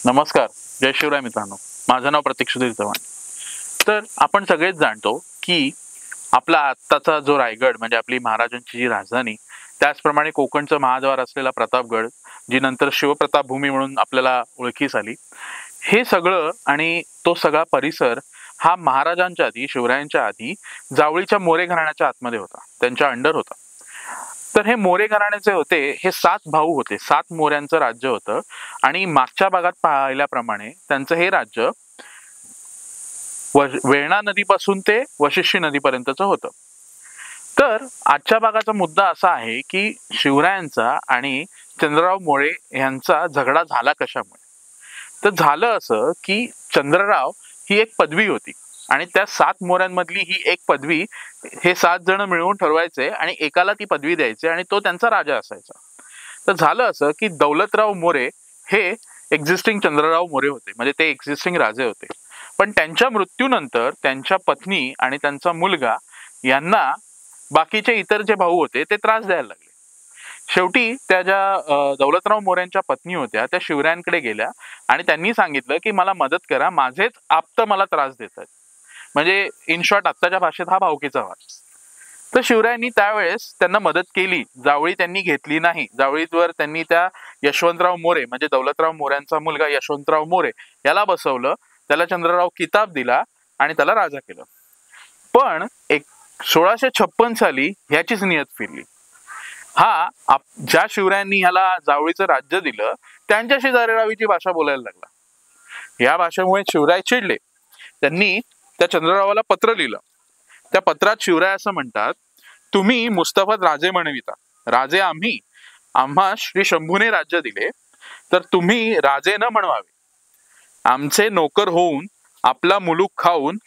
नमस्कार, जय शिवराय मित्रांनो. माझं नाव प्रतीक सुधीर चव्हाण. तर आपण सगळेच जाणतो की आपला आत्ताचा जो रायगड म्हणजे आपली महाराजांची जी राजधानी, त्याचप्रमाणे कोकणचं महाद्वार असलेला प्रतापगड, जी नंतर शिवप्रताप भूमी म्हणून आपल्याला ओळखीस आली, हे सगळं आणि तो सगळा परिसर हा महाराजांच्या आधी, शिवरायांच्या आधी जावळीच्या मोरे घराण्याच्या आतमध्ये होता, त्यांच्या अंडर होता. तर हे मोरे घराण्याचे होते, हे 7 भाऊ होते, 7 मोऱ्यांचं राज्य होतं. आणि मागच्या भागात पाहिल्याप्रमाणे त्यांचं हे राज्य वेळणा नदीपासून ते वशिष्ठी नदीपर्यंतचं होतं. तर आजच्या भागाचा मुद्दा असा आहे की शिवरायांचा आणि चंद्रराव मोरे यांचा झगडा झाला कशामुळे. तर झालं असं की चंद्रराव ही एक पदवी होती आणि त्या 7 मोऱ्यांमधली ही एक पदवी हे 7 जण मिळून ठरवायचे आणि एकाला ती पदवी द्यायचे आणि तो त्यांचा राजा असायचा. तर झालं असं की दौलतराव मोरे हे एक्झिस्टिंग चंद्रराव मोरे होते, म्हणजे ते एक्झिस्टिंग राजे होते. पण त्यांच्या मृत्यूनंतर त्यांच्या पत्नी आणि त्यांचा मुलगा यांना बाकीचे इतर जे भाऊ होते ते त्रास द्यायला लागले. शेवटी त्या ज्या दौलतराव मोऱ्यांच्या पत्नी होत्या त्या शिवरायांकडे गेल्या आणि त्यांनी सांगितलं की मला मदत करा, माझेच आप्त मला त्रास देतात. म्हणजे इन शॉर्ट आत्ताच्या भाषेत हा भावकीचा वाद. तर शिवरायांनी त्यावेळेस त्यांना मदत केली, जावळी त्यांनी घेतली नाही. जावळीवर त्यांनी त्या यशवंतराव मोरे म्हणजे दौलतराव मोऱ्यांचा मुलगा यशवंतराव मोरे याला बसवलं, त्याला चंद्रराव किताब दिला आणि त्याला राजा केलं. पण 1656 साली ह्याचीच नियत फिरली. ज्या शिवरायांनी ह्याला जावळीचं राज्य दिलं त्यांच्याशी जारेरावीची भाषा बोलायला लागला. या भाषेमुळे शिवराय चिडले. त्यांनी त्या चंद्ररावाला पत्र लिहिलं. त्या पत्रात शिवराय असं म्हणतात, तुम्ही मुस्तफत राजे म्हणविता, राजे आम्हा श्री शंभूने राज्य दिले, तर तुम्ही राजे न म्हणवावे. आमचे नोकर होऊन आपला मुलूक खाऊन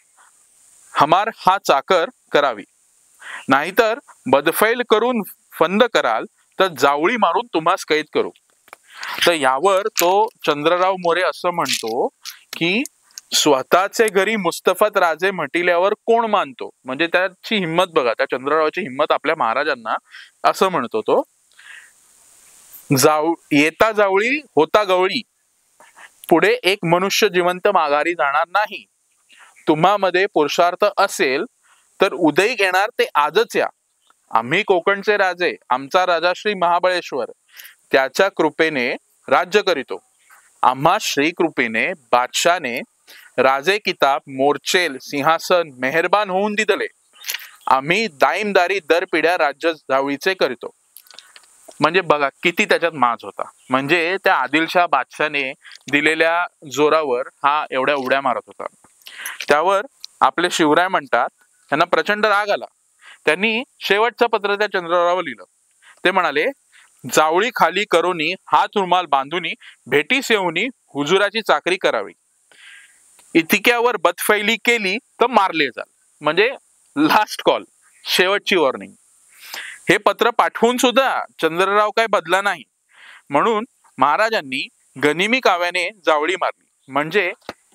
हमार हा चाकर करावी, नाहीतर बदफैल करून फंद कराल तर जावळी मारून तुम्हास कैद करू. तर यावर तो चंद्रराव मोरे असं म्हणतो की स्वतःचे घरी मुस्तफत राजे म्हटिल्यावर कोण मानतो. म्हणजे त्याची हिंमत बघा, त्या चंद्ररावाची हिंमत आपल्या महाराजांना. असं म्हणतो तो, येता जावळी होता गवळी, पुढे एक मनुष्य जिवंत माघारी जाणार नाही. तुम्हामध्ये पुरुषार्थ असेल तर उदय घेणार ते आजच या. आम्ही कोकणचे राजे, आमचा राजा श्री महाबळेश्वर त्याच्या कृपेने राज्य करीतो. आम्हा श्री कृपेने बादशाने राजे किताब मोर्चेल सिंहासन मेहरबान होऊन दिदले. आम्ही दाईमदारी दर पिढ्या राज्य जावळीचे करीतो. म्हणजे बघा किती त्याच्यात माज होता. म्हणजे त्या आदिलशाह बादशाने दिलेल्या जोरावर हा एवढ्या उड्या मारत होता. त्यावर आपले शिवराय म्हणतात, त्यांना प्रचंड राग आला. त्यांनी शेवटचं पत्र त्या चंद्ररावाला लिहिलं. ते म्हणाले, जावळी खाली करोनी हात रुमाल बांधूनी भेटीस येऊनी हुजुराची चाकरी करावी. इतक्यावर बदफैली केली तर मारले जाल. म्हणजे लास्ट कॉल, शेवटची वॉर्निंग. हे पत्र पाठवून सुद्धा चंद्रराव काय बदला नाही. म्हणून महाराजांनी गनिमी काव्याने जावळी मारली. म्हणजे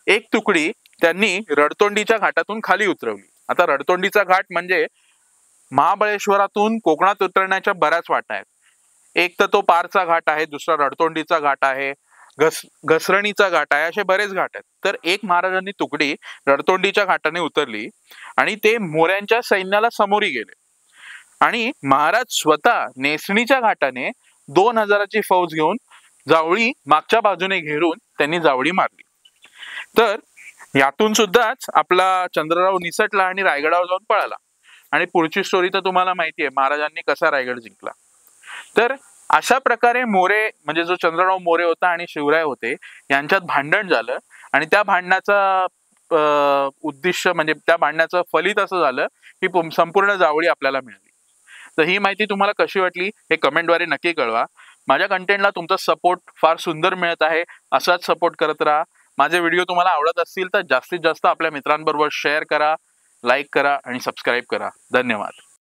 एक तुकडी त्यांनी रडतोंडीच्या घाटातून खाली उतरवली. आता रडतोंडीचा घाट म्हणजे महाबळेश्वरातून कोकणात उतरण्याच्या बऱ्याच वाटा आहेत. एक तर तो पारचा घाट आहे, दुसरा रडतोंडीचा घाट आहे, घसरणीचा घाट आहे, असे बरेच घाट आहेत. तर एक महाराजांनी तुकडी रडतोंडीच्या घाटाने उतरली आणि ते मोऱ्यांच्या सैन्याला समोरी गेले आणि महाराज स्वतः नेसणीच्या घाटाने 2000ची फौज घेऊन जावळी मागच्या बाजूने घेरून त्यांनी जावळी मारली. तर यातून सुद्धाच आपला चंद्रराव निसटला आणि रायगडावर जाऊन पळाला. आणि पुढची स्टोरी तर तुम्हाला माहिती आहे, महाराजांनी कसा रायगड जिंकला. तर अशा प्रकारे मोरे म्हणजे जो चंद्रराव मोरे होता आणि शिवराय होते यांच्यात भांडण झालं आणि त्या भांडणाचा उद्दिष्ट म्हणजे त्या भांडणाचं फलित असं झालं की संपूर्ण जावळी आपल्याला मिळाली. तर ही माहिती तुम्हाला कशी वाटली हे कमेंटद्वारे नक्की कळवा. माझ्या कंटेंटला तुमचा सपोर्ट फार सुंदर मिळत आहे, असाच सपोर्ट करत राहा. माझे व्हिडिओ तुम्हाला आवडत असतील तर जास्तीत जास्त आपल्या मित्रांबरोबर शेअर करा, लाईक करा आणि सबस्क्राईब करा. धन्यवाद.